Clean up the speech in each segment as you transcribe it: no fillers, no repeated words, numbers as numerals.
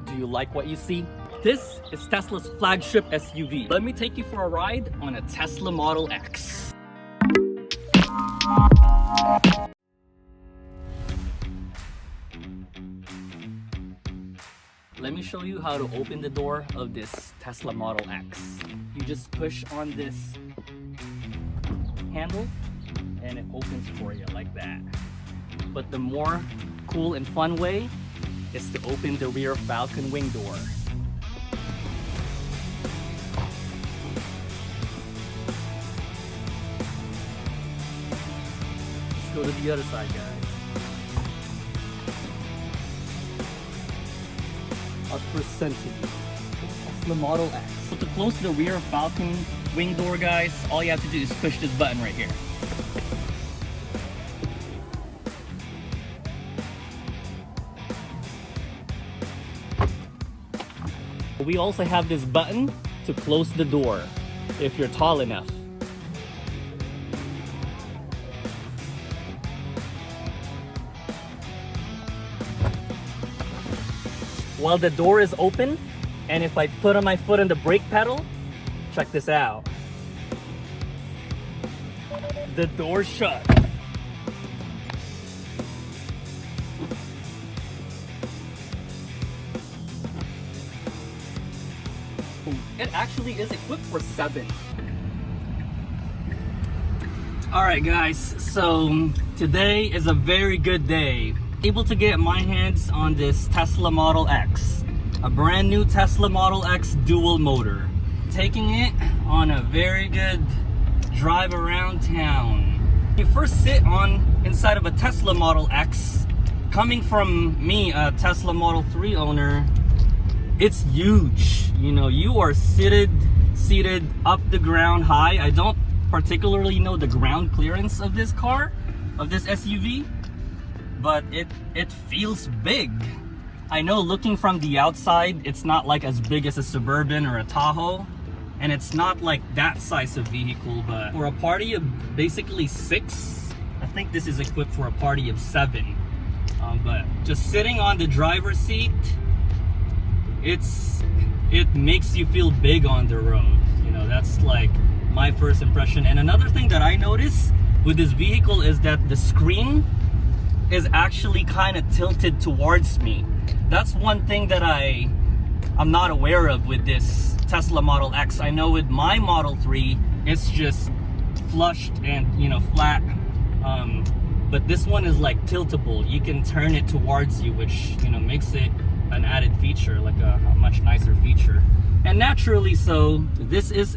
Do you like what you see? This is Tesla's flagship SUV. Let me take you for a ride on a Tesla Model X. Let me show you how to open the door of this Tesla Model X. You just push on this handle and it opens for you like that. But the more cool and fun way is to open the rear Falcon wing door. Let's go to the other side, guys. I'll present to you the Tesla Model X. So to close the rear Falcon wing door, guys, all you have to do is push this button right here. We also have this button to close the door if you're tall enough. While the door is open, and if I put on my foot on the brake pedal, check this out. The door shut. It actually is equipped for 7. Alright guys, so today is a very good day. Able to get my hands on this Tesla Model X. A brand new Tesla Model X dual motor. Taking it on a very good drive around town. You first sit inside of a Tesla Model X. Coming from me, a Tesla Model 3 owner, it's huge. You know, you are seated up the ground high. I don't particularly know the ground clearance of this car, of this SUV, but it feels big. I know looking from the outside, it's not like as big as a Suburban or a Tahoe, and it's not like that size of vehicle, but for a party of basically 6, I think this is equipped for a party of 7. But just sitting on the driver's seat, it makes you feel big on the road. You know, that's like my first impression. And another thing that I noticed with this vehicle is that the screen is actually kind of tilted towards me. That's one thing that I'm not aware of with this Tesla Model X. I know with my Model 3, it's just flushed and, you know, flat. But this one is like tiltable. You can turn it towards you, which, you know, makes it an added feature, like a much nicer feature. And naturally so, this is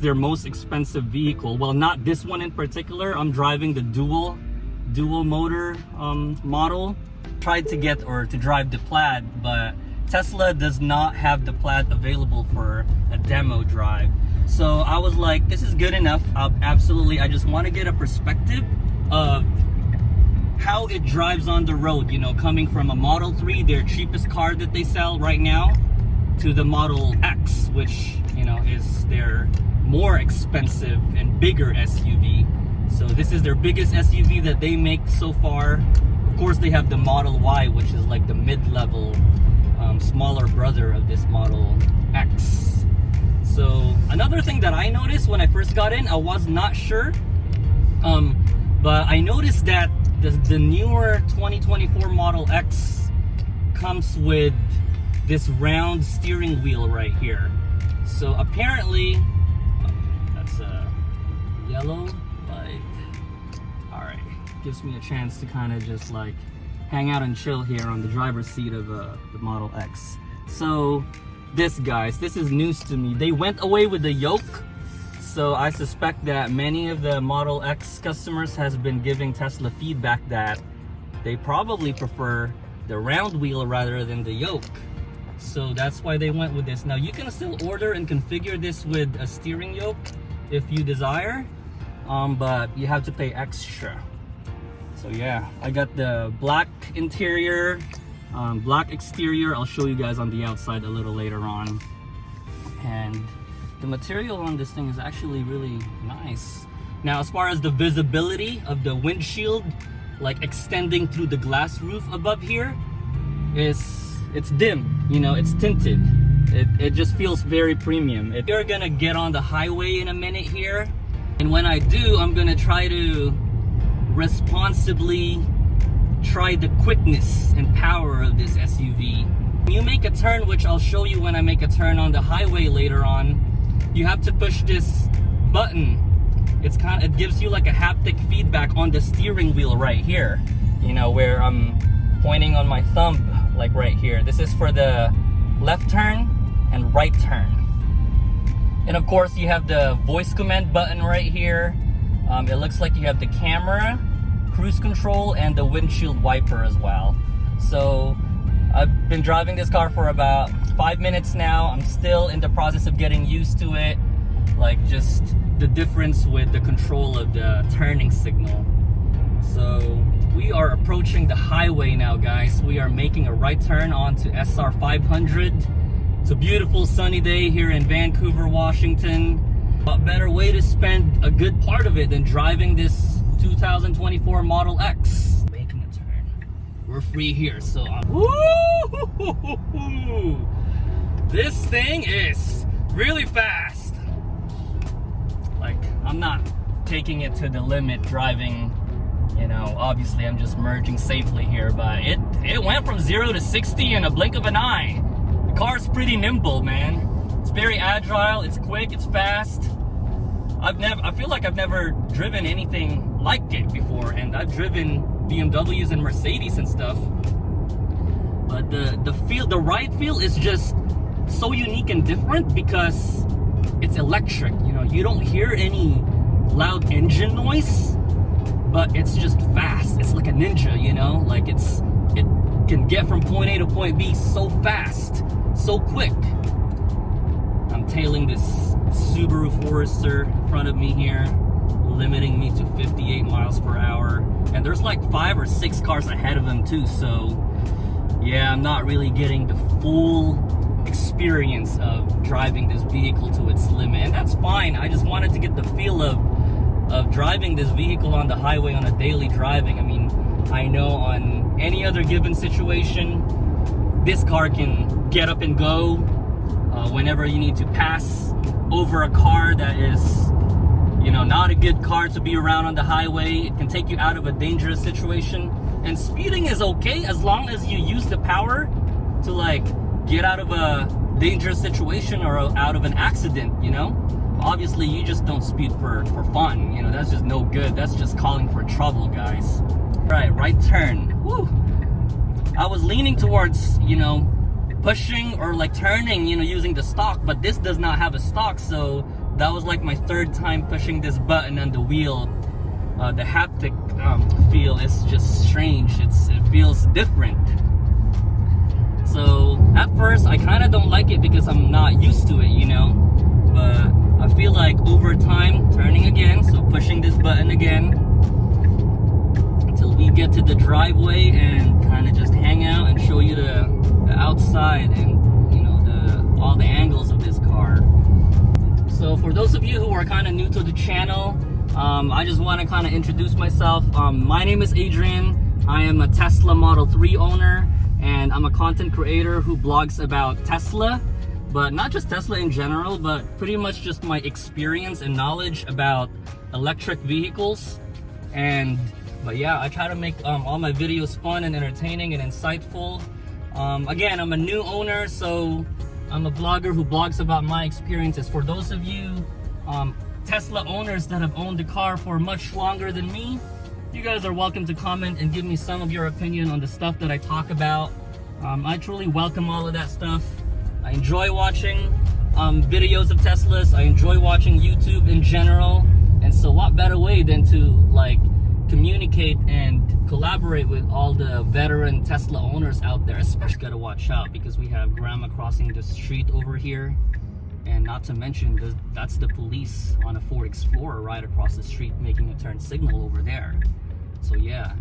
their most expensive vehicle. Well, not this one in particular. I'm driving the dual motor model. Tried to get or to drive the Plaid, but Tesla does not have the Plaid available for a demo drive. So I was like, this is good enough. I just want to get a perspective of how it drives on the road, you know, coming from a Model 3, their cheapest car that they sell right now, to the Model X, which, you know, is their more expensive and bigger SUV. So this is their biggest SUV that they make so far. Of course, they have the Model Y, which is like the mid-level, smaller brother of this Model X. So another thing that I noticed when I first got in, I was not sure, but I noticed that the newer 2024 Model X comes with this round steering wheel right here. So apparently, that's a yellow light. Alright, gives me a chance to kind of just like hang out and chill here on the driver's seat of the Model X. So this, guys, this is news to me. They went away with the yoke. So I suspect that many of the Model X customers has been giving Tesla feedback that they probably prefer the round wheel rather than the yoke. So that's why they went with this. Now you can still order and configure this with a steering yoke if you desire, but you have to pay extra. So yeah, I got the black interior, black exterior. I'll show you guys on the outside a little later on. And the material on this thing is actually really nice. Now, as far as the visibility of the windshield, like extending through the glass roof above here, is it's dim, you know, it's tinted. It just feels very premium. If you're gonna get on the highway in a minute here, and when I do, I'm gonna try to responsibly try the quickness and power of this SUV. When you make a turn, which I'll show you when I make a turn on the highway later on, you have to push this button. It gives you like a haptic feedback on the steering wheel right here, you know, where I'm pointing on my thumb, like right here. This is for the left turn and right turn. And of course you have the voice command button right here. It looks like you have the camera, cruise control, and the windshield wiper as well. So I've been driving this car for about 5 minutes now. I'm still in the process of getting used to it, like just the difference with the control of the turning signal. So we are approaching the highway now, guys. We are making a right turn onto SR 500. It's a beautiful sunny day here in Vancouver, Washington. What better way to spend a good part of it than driving this 2024 Model X? Making a turn. We're free here, so woo! This thing is really fast. Like, I'm not taking it to the limit driving, you know, obviously I'm just merging safely here, but it went from 0 to 60 in a blink of an eye. The car's pretty nimble, man. It's very agile, it's quick, it's fast. I feel like I've never driven anything like it before, and I've driven BMWs and Mercedes and stuff. But the ride feel is just so unique and different because it's electric, you know, you don't hear any loud engine noise, but it's just fast. It's like a ninja, you know, like it can get from point A to point B so fast, so quick. I'm tailing this Subaru Forester in front of me here, limiting me to 58 miles per hour, and there's like 5 or 6 cars ahead of him too, so yeah, I'm not really getting the full experience of driving this vehicle to its limit, and that's fine. I just wanted to get the feel of driving this vehicle on the highway on a daily driving. I mean, I know on any other given situation, this car can get up and go whenever you need to pass over a car that is, you know, not a good car to be around on the highway. It can take you out of a dangerous situation, and speeding is okay as long as you use the power to like get out of a dangerous situation or out of an accident, you know. Obviously you just don't speed for fun, you know, that's just no good. That's just calling for trouble, guys. Right turn. Woo. I was leaning towards, you know, pushing or like turning, you know, using the stock, but this does not have a stock, so that was like my 3rd time pushing this button on the wheel. The haptic feel is just strange. It feels different. So at first I kind of don't like it because I'm not used to it, you know, but I feel like over time, turning again, so pushing this button again until we get to the driveway and kind of just hang out and show you the outside and, you know, all the angles of this car. So for those of you who are kind of new to the channel, I just want to kind of introduce myself. My name is Adrian. I am a Tesla Model 3 owner, and I'm a content creator who blogs about Tesla, but not just Tesla in general, but pretty much just my experience and knowledge about electric vehicles. But yeah, I try to make all my videos fun and entertaining and insightful. Again, I'm a new owner, so I'm a blogger who blogs about my experiences. For those of you Tesla owners that have owned the car for much longer than me, you guys are welcome to comment and give me some of your opinion on the stuff that I talk about. I truly welcome all of that stuff. I enjoy watching videos of Teslas. I enjoy watching YouTube in general. And so what better way than to like communicate and collaborate with all the veteran Tesla owners out there. Especially gotta watch out because we have grandma crossing the street over here. And not to mention, that's the police on a Ford Explorer right across the street making a turn signal over there. So yeah,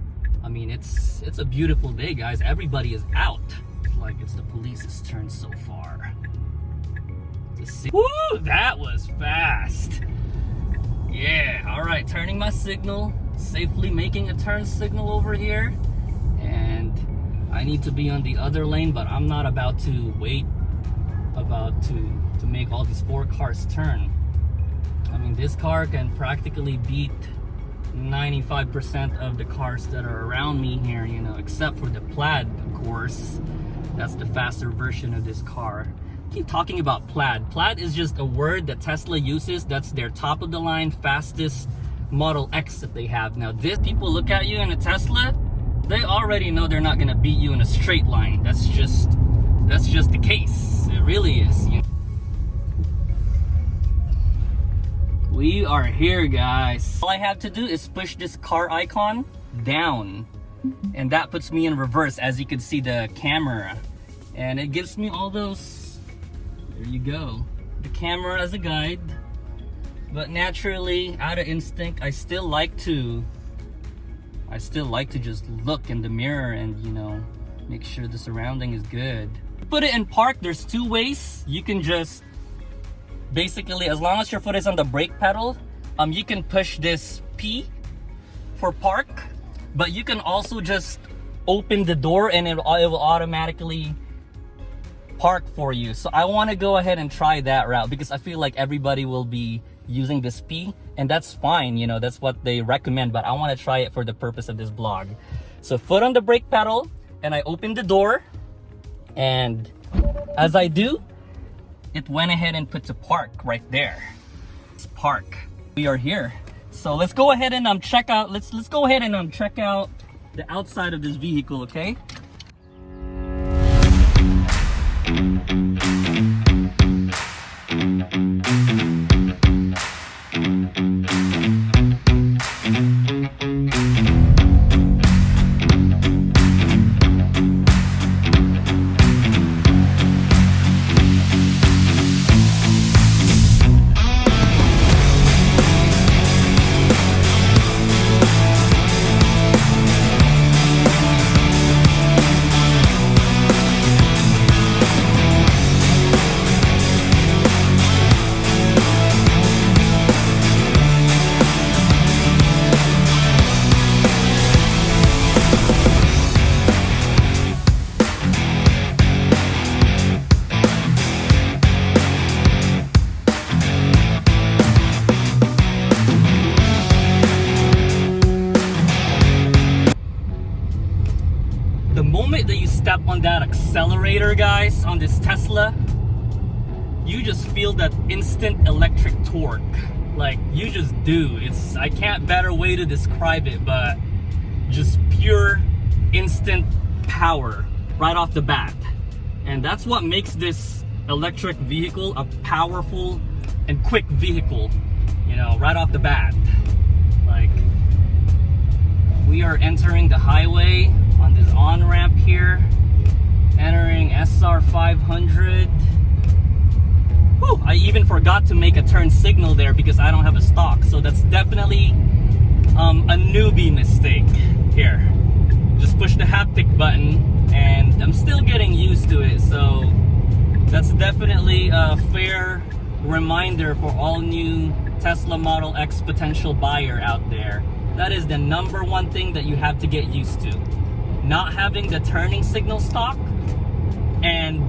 I mean, it's a beautiful day, guys. Everybody is out. It's like it's the police's turn so far. Woo, that was fast. Yeah, all right, turning my signal, safely making a turn signal over here. And I need to be on the other lane, but I'm not about to wait to make all these 4 cars turn. I mean, this car can practically beat 95% of the cars that are around me here, you know, except for the Plaid, of course. That's the faster version of this car. I keep talking about Plaid. Plaid is just a word that Tesla uses. That's their top of the line, fastest Model X that they have. Now, this people look at you in a Tesla, they already know they're not gonna beat you in a straight line. That's just the case. It really is. You know? We are here, guys. All I have to do is push this car icon down, and that puts me in reverse, as you can see the camera, and it gives me all those, there you go, the camera as a guide. But naturally, out of instinct, I still like to just look in the mirror and, you know, make sure the surrounding is good. Put it in park, there's 2 ways. You can just basically, as long as your foot is on the brake pedal, you can push this P for park, but you can also just open the door and it will automatically park for you. So I want to go ahead and try that route because I feel like everybody will be using this P, and that's fine, you know, that's what they recommend, but I want to try it for the purpose of this vlog. So foot on the brake pedal, and I open the door, and as I do, it went ahead and put to park right there. It's park. We are here. So let's go ahead and check out. Let's go ahead and check out the outside of this vehicle, okay? The moment that you step on that accelerator, guys, on this Tesla, you just feel that instant electric torque. Like, you just do. I can't better way to describe it, but just pure instant power right off the bat. And that's what makes this electric vehicle a powerful and quick vehicle, you know, right off the bat. Like, we are entering the highway on this on-ramp here, entering SR 500. Whew, I even forgot to make a turn signal there because I don't have a stock, so that's definitely a newbie mistake here. Just push the haptic button, and I'm still getting used to it, so that's definitely a fair reminder for all new Tesla Model X potential buyer out there. That is the #1 thing that you have to get used to. Not having the turning signal stock and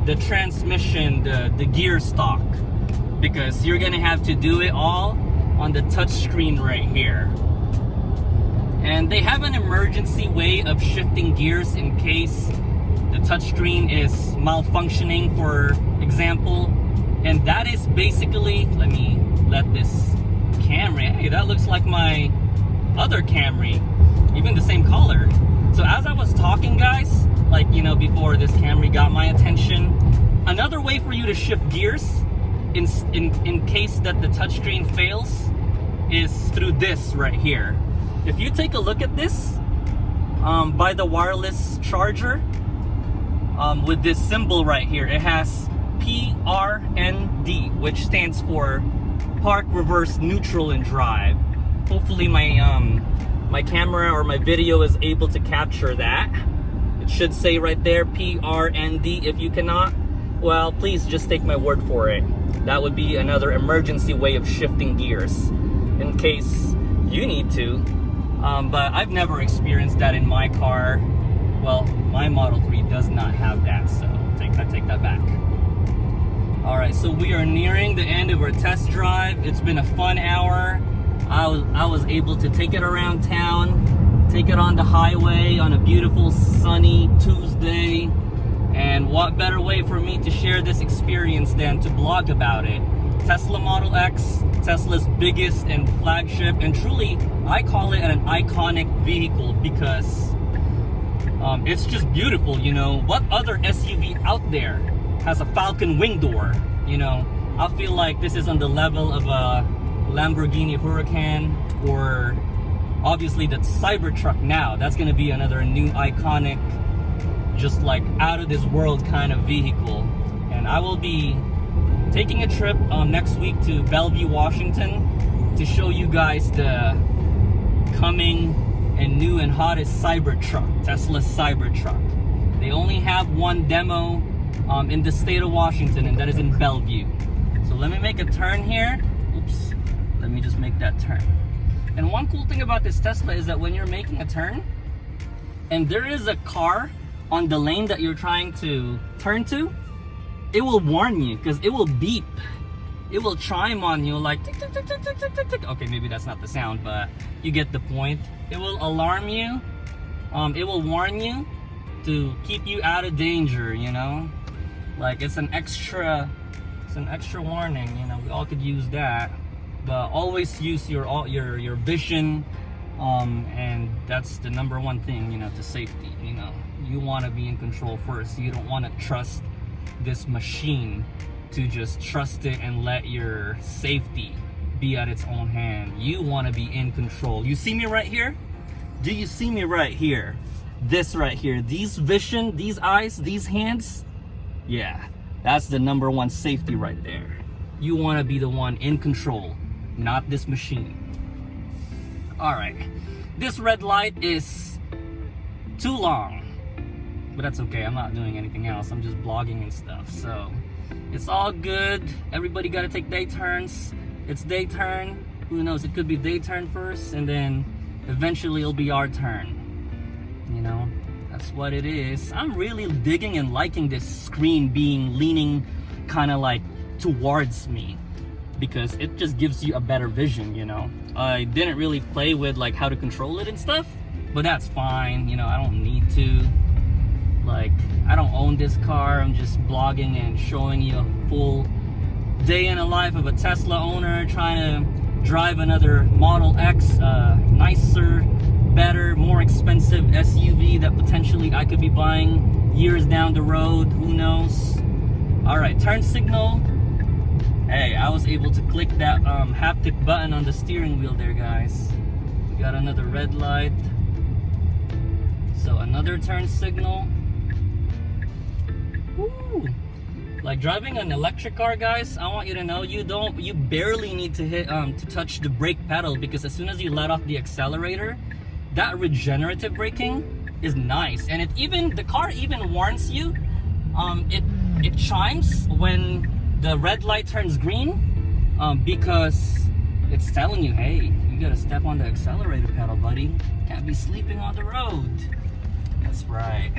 the transmission, the gear stock, because you're gonna have to do it all on the touch screen right here. And they have an emergency way of shifting gears in case the touchscreen is malfunctioning, for example. And that is basically, let me let this Camry, hey, that looks like my other Camry, even the same color. So as I was talking, guys, like, you know, before this Camry got my attention, another way for you to shift gears in case that the touchscreen fails is through this right here. If you take a look at this, by the wireless charger, with this symbol right here, it has PRND, which stands for park, reverse, neutral, and drive. Hopefully my camera or my video is able to capture that. It should say right there PRND. If you cannot, well, please just take my word for it. That would be another emergency way of shifting gears in case you need to. But I've never experienced that in my car. Well, not have that, so I take that back. All right, so we are nearing the end of our test drive. It's been a fun hour. I was able to take it around town, take it on the highway on a beautiful sunny Tuesday. And what better way for me to share this experience than to blog about it? Tesla Model X, Tesla's biggest and flagship, and truly, I call it an iconic vehicle because it's just beautiful, you know. What other SUV out there has a Falcon wing door, you know? I feel like this is on the level of a Lamborghini Huracan, or obviously the Cybertruck now. That's gonna be another new iconic, just like out of this world kind of vehicle. And I will be taking a trip next week to Bellevue, Washington to show you guys the coming and new and hottest Cybertruck, Tesla Cybertruck. They only have one demo in the state of Washington, and that is in Bellevue. So let me make a turn here. Oops, let me just make that turn. And one cool thing about this Tesla is that when you're making a turn and there is a car on the lane that you're trying to turn to, it will warn you, because it will beep. It will chime on you like tick, tick, tick, tick, tick, tick, tick, tick. Okay, maybe that's not the sound, but you get the point. It will alarm you. It will warn you to keep you out of danger, you know? Like it's an extra warning, you know. We all could use that. But always use your vision, and that's the number one thing, you know, to safety, you know. You want to be in control first. You don't want to trust this machine to just trust it and let your safety be at its own hand. You want to be in control. You see me right here? Do you see me right here? This right here, these vision, these eyes, these hands, yeah, that's the number one safety right there. You want to be the one in control, not this machine. All right, this red light is too long, but that's okay. I'm not doing anything else. I'm just blogging and stuff, so it's all good. Everybody got to take day turns. It's day turn. Who knows? It could be day turn first, and then eventually it'll be our turn. You know, that's what it is. I'm really digging and liking this screen being leaning kind of like towards me, because it just gives you a better vision, you know. I didn't really play with like how to control it and stuff, but that's fine, you know. I don't need to. Like, I don't own this car. I'm just blogging and showing you a full day in the life of a Tesla owner trying to drive another Model X, nicer, better, more expensive SUV that potentially I could be buying years down the road. Who knows? All right, turn signal. Hey, I was able to click that haptic button on the steering wheel there, guys. We got another red light. So another turn signal. Woo. Like driving an electric car, guys, I want you to know you barely need to hit to touch the brake pedal, because as soon as you let off the accelerator, that regenerative braking is nice. And the car even warns you. It chimes when the red light turns green, because it's telling you, hey, you gotta step on the accelerator pedal, buddy. Can't be sleeping on the road. That's right.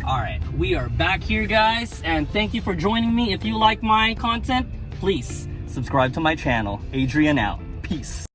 All right, we are back here, guys, and thank you for joining me. If you like my content, please subscribe to my channel. Adrian Out. Peace.